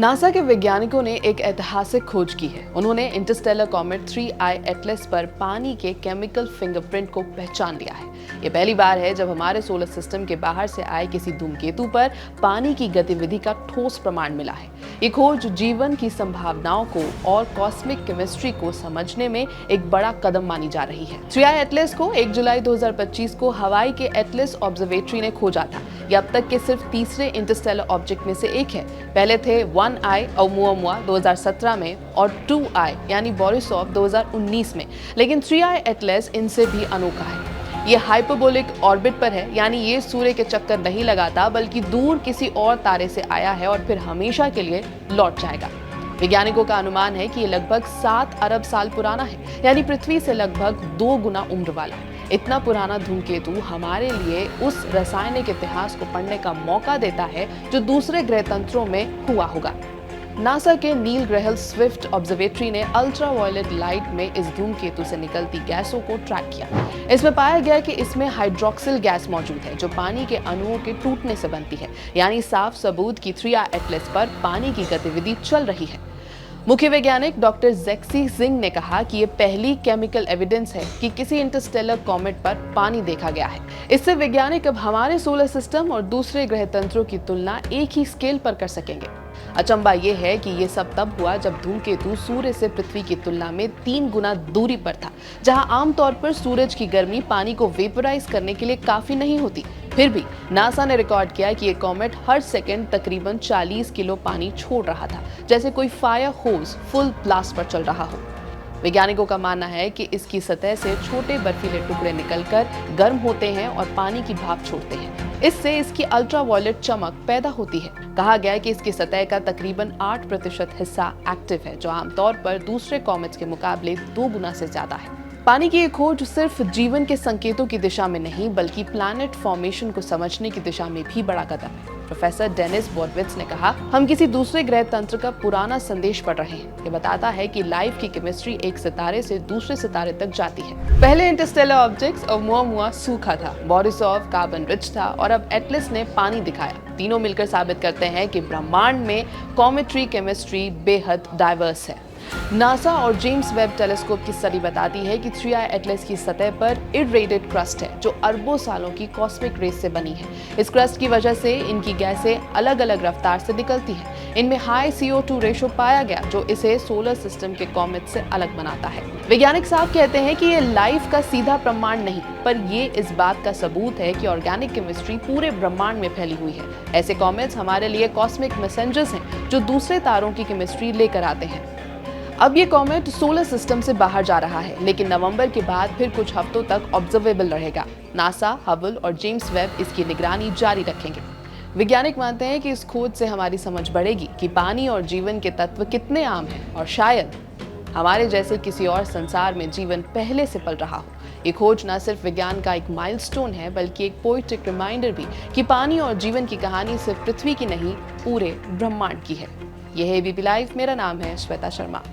NASA के वैज्ञानिकों ने एक ऐतिहासिक खोज की है। उन्होंने इंटरस्टेलर कॉमेट 3I एटलस पर पानी के केमिकल फिंगरप्रिंट को पहचान लिया है। ये पहली बार है जब हमारे सोलर सिस्टम के बाहर से आए किसी धूमकेतु पर पानी की गतिविधि का ठोस प्रमाण मिला है। ये खोज जीवन की संभावनाओं को और कॉस्मिक केमिस्ट्री को समझने में एक बड़ा कदम मानी जा रही है। 3I एटलस को 1 जुलाई 2025 को हवाई के एटलस ऑब्जर्वेटरी ने खोजा था। ये अब तक के सिर्फ तीसरे इंटरस्टेलर ऑब्जेक्ट में से एक है। पहले थे 1I ओumuamua 2017 में और 2I यानी बोरिसोव 2019 में, लेकिन 3I एटलस इनसे भी अनोखा है। ये हाइपरबोलिक ऑर्बिट पर है, यानी ये सूर्य के चक्कर नहीं लगाता बल्कि दूर किसी और तारे से आया है और फिर हमेशा के लिए लौट जाएगा। वैज्ञानिकों का अनुमान है कि ये लगभग 7 अरब साल पुराना है, यानी पृथ्वी से लगभग 2 गुना उम्र वाला। इतना पुराना धूमकेतु हमारे लिए उस रासायनिक इतिहास को पढ़ने का मौका देता है जो दूसरे ग्रह तंत्रों में हुआ होगा। नासा के नील ग्रह स्विफ्ट ऑब्जर्वेटरी ने अल्ट्रावायलेट लाइट में इस धूमकेतु से निकलती गैसों को ट्रैक किया। इसमें पाया गया कि इसमें हाइड्रोक्सिल गैस मौजूद है जो पानी के अणुओं के टूटने से बनती है, यानी साफ सबूत कि 3I एटलस पर पानी की गतिविधि चल रही है। मुख्य वैज्ञानिक डॉक्टर जेक्सी सिंह ने कहा कि ये पहली केमिकल एविडेंस है कि किसी इंटरस्टेलर कॉमेट पर पानी देखा गया है। इससे वैज्ञानिक अब हमारे सोलर सिस्टम और दूसरे ग्रह तंत्रों की तुलना एक ही स्केल पर कर सकेंगे। अचंबा ये है कि ये सब तब हुआ जब धूमकेतु सूर्य से पृथ्वी की तुलना में 3 गुना दूरी पर था, जहां आमतौर पर सूरज की गर्मी पानी को वेपराइज करने के लिए काफी नहीं होती। फिर भी नासा ने रिकॉर्ड किया कि ये कॉमेट हर सेकंड तकरीबन 40 किलो पानी छोड़ रहा था, जैसे कोई फायर होज फुल ब्लास्ट पर चल रहा हो। वैज्ञानिकों का मानना है कि इसकी सतह से छोटे बर्फीले टुकड़े निकलकर गर्म होते हैं और पानी की भाप छोड़ते हैं। इससे इसकी अल्ट्रावायलेट चमक पैदा होती है। कहा गया है कि इसकी सतह का तकरीबन 8% हिस्सा एक्टिव है, जो आमतौर पर दूसरे कॉमेट्स के मुकाबले 2 गुना से ज्यादा है। पानी की ये खोज सिर्फ जीवन के संकेतों की दिशा में नहीं बल्कि प्लैनेट फॉर्मेशन को समझने की दिशा में भी बड़ा कदम है। प्रोफेसर डेनिस बोरविट्ज ने कहा, हम किसी दूसरे ग्रह तंत्र का पुराना संदेश पढ़ रहे हैं। ये बताता है कि लाइफ की केमिस्ट्री एक सितारे से दूसरे सितारे तक जाती है। पहले इंटरस्टेलर ऑब्जेक्ट्स ओumuamua सूखा था, बोरिसोव कार्बन रिच था और अब एटलस ने पानी दिखाया। तीनों मिलकर साबित करते हैं कि ब्रह्मांड में कॉमेट्री केमिस्ट्री बेहद डाइवर्स है। नासा और जेम्स वेब टेलीस्कोप की स्टडी बताती है कि 3I एटलस की सतह पर इरेडिएटेड क्रस्ट है जो अरबों सालों की कॉस्मिक रेस से बनी है। इस क्रस्ट की वजह से इनकी गैसें अलग अलग रफ्तार से निकलती हैं। इनमें हाई CO2 रेशो पाया गया जो इसे सोलर सिस्टम के कॉमेट से अलग बनाता है। वैज्ञानिक साहब कहते हैं कि ये लाइफ का सीधा प्रमाण नहीं, पर ये इस बात का सबूत है कि ऑर्गेनिक केमिस्ट्री पूरे ब्रह्मांड में फैली हुई है। ऐसे कॉमेट्स हमारे लिए कॉस्मिक मैसेंजर्स हैं जो दूसरे तारों की केमिस्ट्री लेकर आते हैं। अब ये कॉमेट सोलर सिस्टम से बाहर जा रहा है, लेकिन नवंबर के बाद फिर कुछ हफ्तों तक ऑब्जर्वेबल रहेगा। नासा, हबल और जेम्स वेब इसकी निगरानी जारी रखेंगे। वैज्ञानिक मानते हैं कि इस खोज से हमारी समझ बढ़ेगी कि पानी और जीवन के तत्व कितने आम हैं और शायद हमारे जैसे किसी और संसार में जीवन पहले से पल रहा हो। ये खोज न सिर्फ विज्ञान का एक माइलस्टोन है बल्कि एक पोएटिक रिमाइंडर भी कि पानी और जीवन की कहानी सिर्फ पृथ्वी की नहीं, पूरे ब्रह्मांड की है। यह है ABP लाइव। मेरा नाम है श्वेता शर्मा।